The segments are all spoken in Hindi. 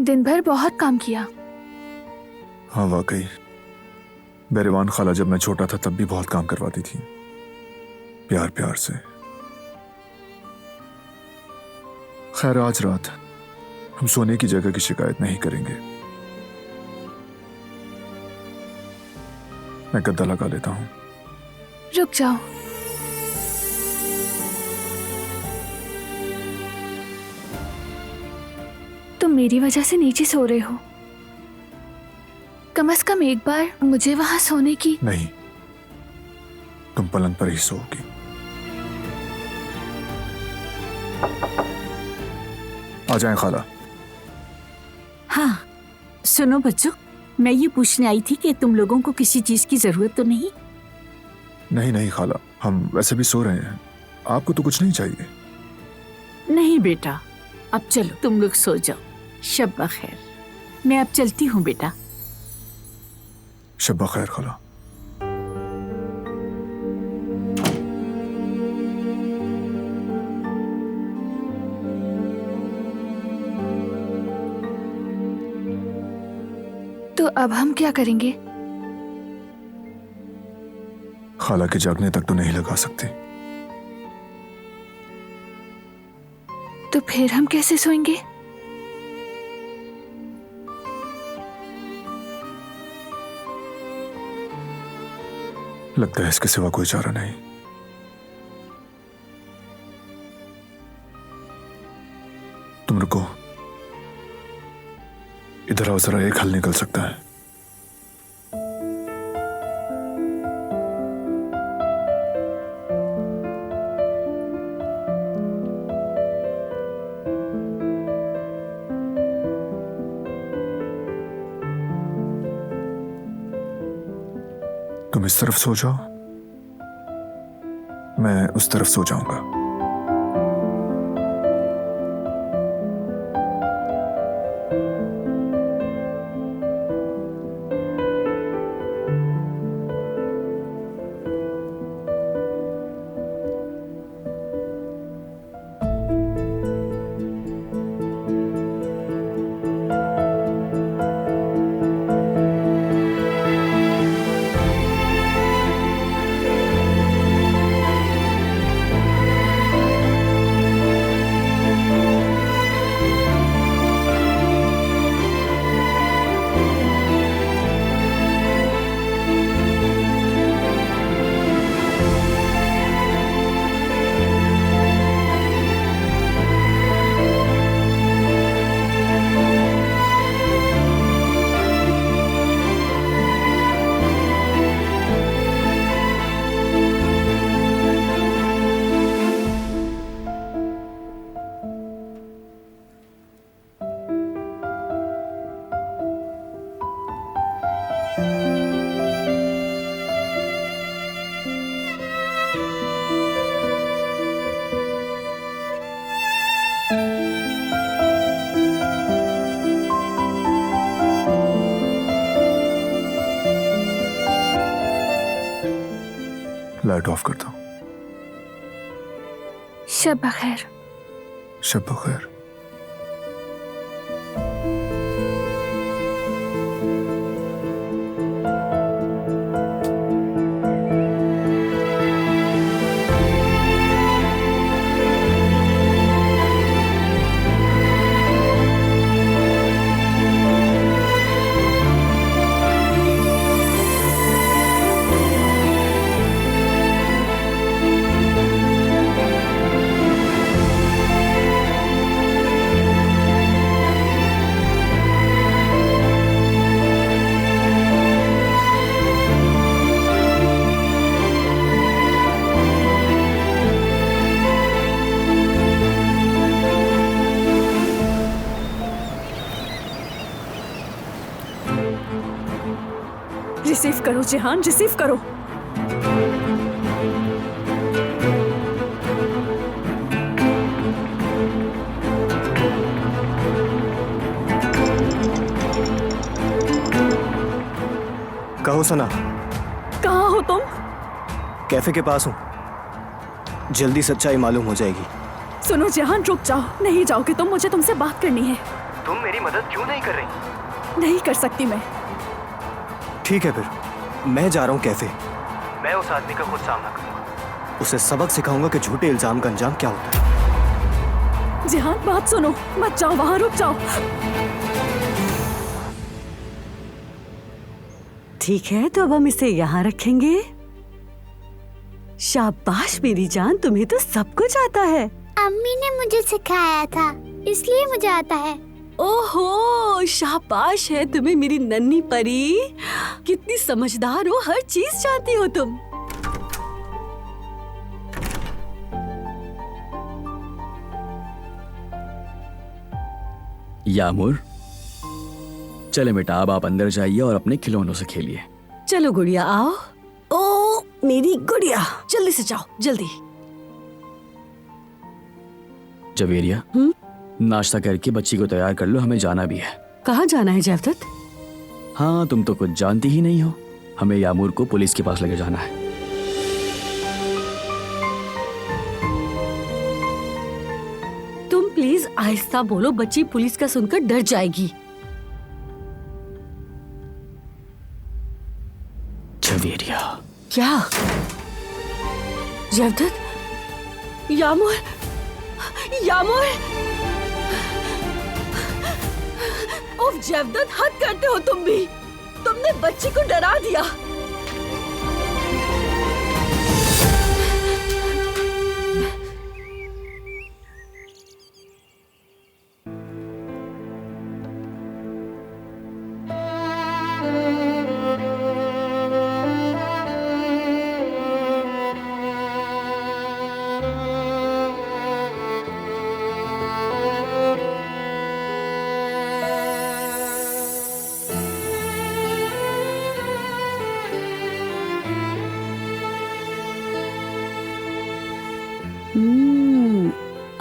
दिन भर बहुत काम किया। हाँ वाकई, बेरीवान खाला जब मैं छोटा था तब भी बहुत काम करवाती थी, प्यार प्यार से। खैर आज रात हम सोने की जगह की शिकायत नहीं करेंगे। मैं गद्दा लगा लेता हूं। रुक जाओ। तुम मेरी वजह से नीचे सो रहे हो, कम से कम एक बार मुझे वहां सोने की। नहीं, तुम पलंग पर ही सोओगी। आ जाएं खाला। हाँ सुनो बच्चों, मैं ये पूछने आई थी कि तुम लोगों को किसी चीज की जरूरत तो नहीं? नहीं नहीं खाला, हम वैसे भी सो रहे हैं, आपको तो कुछ नहीं चाहिए। नहीं बेटा, अब चलो तुम लोग सो जाओ। शब्बा खैर, मैं अब चलती हूँ बेटा। शब्बा खैर खाला। तो अब हम क्या करेंगे? खाला के जागने तक तो नहीं लगा सकते। तो फिर हम कैसे सोएंगे? लगता है इसके सिवा कोई चारा नहीं। तुम रुको, इधर आओ जरा, एक हल निकल सकता है। तुम इस तरफ सो जाओ, मैं उस तरफ सो जाऊंगा। लाइट ऑफ करता हूं। शब्बा खैर। शब्बा खैर। रिसीव करो जेहान, रिसीव करो। कहो सना, कहाँ हो तुम? कैफे के पास हूँ, जल्दी सच्चाई मालूम हो जाएगी। सुनो जेहान, रुक जाओ, नहीं जाओगे तुम, मुझे तुमसे बात करनी है। तुम मेरी मदद क्यों नहीं कर रही? नहीं कर सकती मैं। ठीक है फिर मैं जा रहा हूँ कैफे। मैं उस आदमी का खुद सामना करूंगा, उसे सबक सिखाऊंगा कि झूठे इल्जाम का अंजाम क्या होता है। जिहान बात सुनो, मत जाओ, वहां रुक जाओ। ठीक है, तो अब हम इसे यहाँ रखेंगे। शाबाश मेरी जान, तुम्हें तो सब कुछ आता है। अम्मी ने मुझे सिखाया था, इसलिए मुझे आता है। ओहो, शाबाश है तुम्हें मेरी नन्ही परी। कितनी समझदार हो, हर चीज जानती हो तुम। यामूर, चले बेटा, अब आप अंदर जाइए और अपने खिलौनों से खेलिए। चलो गुड़िया आओ। ओ मेरी गुड़िया, जल्दी से जाओ, जल्दी। जवेरिया, नाश्ता करके बच्ची को तैयार कर लो, हमें जाना भी है। कहाँ जाना है जयवदत्त? हाँ, तुम तो कुछ जानती ही नहीं हो। हमें यामूर को पुलिस के पास लेकर जाना है। तुम प्लीज आहिस्ता बोलो, बच्ची पुलिस का सुनकर डर जाएगी। जवेरिया। क्या? जयवदत्त, यामूर, यामूर। उफ जयवदत्त, हद करते हो तुम भी। तुमने बच्ची को डरा दिया।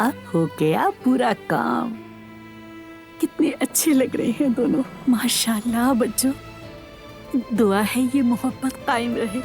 अब हो गया पूरा काम। कितने अच्छे लग रहे हैं दोनों, माशाल्लाह। बच्चों, दुआ है ये मोहब्बत कायम रहे।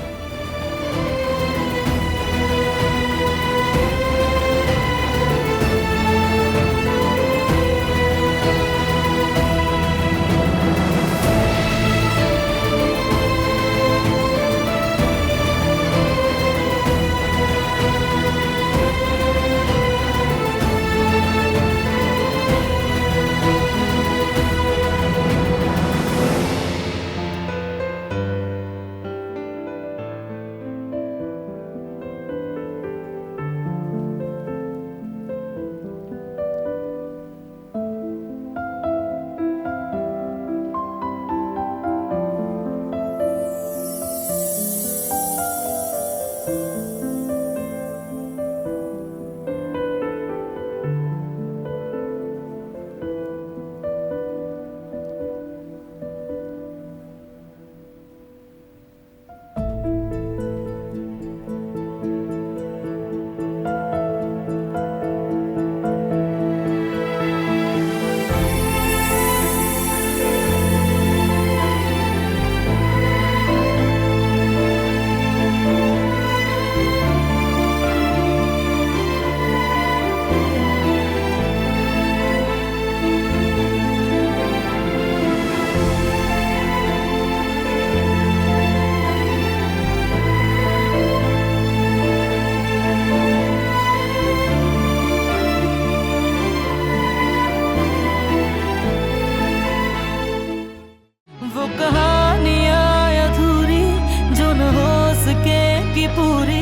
पूरी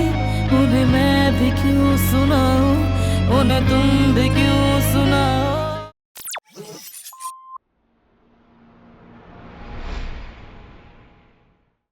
उन्हें मैं भी क्यों सुनाऊं, उन्हें तुम भी क्यों सुनाओ।